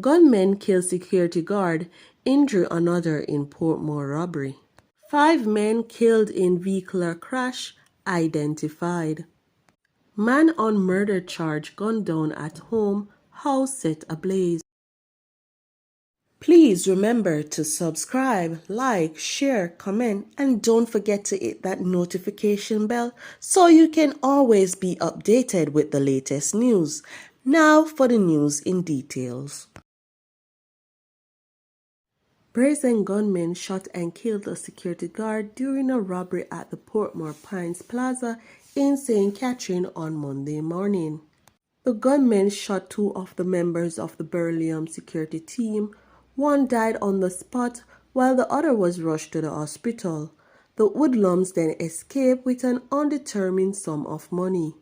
Gunmen kill security guard, injure another in Portmore robbery. 5 men killed in vehicular crash identified. Man on murder charge gunned down at home, house set ablaze. Please remember to subscribe, like, share, comment, and don't forget to hit that notification bell so you can always be updated with the latest news. Now for the news in details. Brazen gunmen shot and killed a security guard during a robbery at the Portmore Pines Plaza in St. Catherine on Monday morning. The gunmen shot 2 of the members of the Beryllium security team. One died on the spot while the other was rushed to the hospital. The hoodlums then escaped with an undetermined sum of money.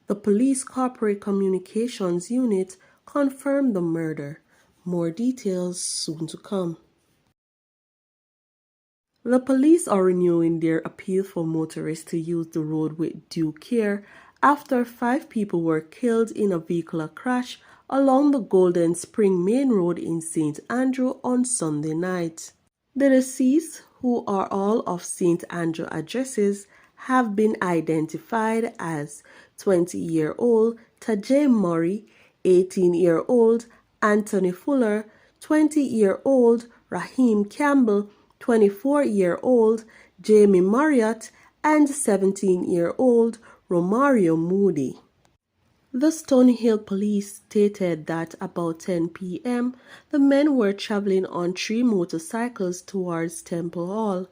The police corporate communications unit confirmed the murder. More details soon to come. The police are renewing their appeal for motorists to use the road with due care after 5 people were killed in a vehicular crash along the Golden Spring Main Road in St. Andrew on Sunday night. The deceased, who are all of St. Andrew addresses, have been identified as 20-year-old Tajay Murray, 18-year-old Anthony Fuller, 20-year-old Raheem Campbell, 24-year-old Jamie Marriott, and 17-year-old Romario Moody. The Stony Hill police stated that about 10 p.m., the men were traveling on 3 motorcycles towards Temple Hall.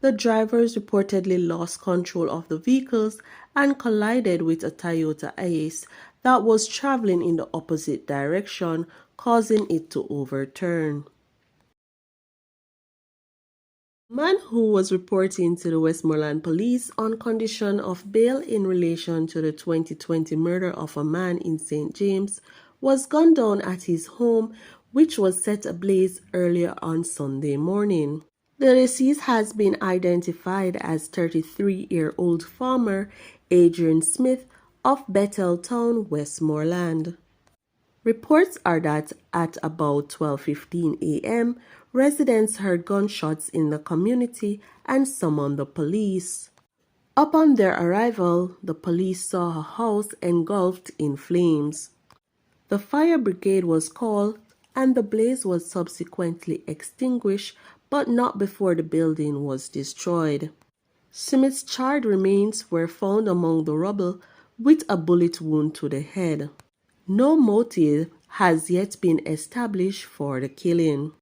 The drivers reportedly lost control of the vehicles and collided with a Toyota Ace that was traveling in the opposite direction, causing it to overturn. The man who was reporting to the Westmoreland police on condition of bail in relation to the 2020 murder of a man in St. James was gunned down at his home, which was set ablaze earlier on Sunday morning. The deceased has been identified as 33-year-old farmer Adrian Smith of Betheltown, Westmoreland. Reports are that at about 12:15 a.m., residents heard gunshots in the community and summoned the police. Upon their arrival, the police saw a house engulfed in flames. The fire brigade was called and the blaze was subsequently extinguished, but not before the building was destroyed. Smith's charred remains were found among the rubble with a bullet wound to the head. No motive has yet been established for the killing.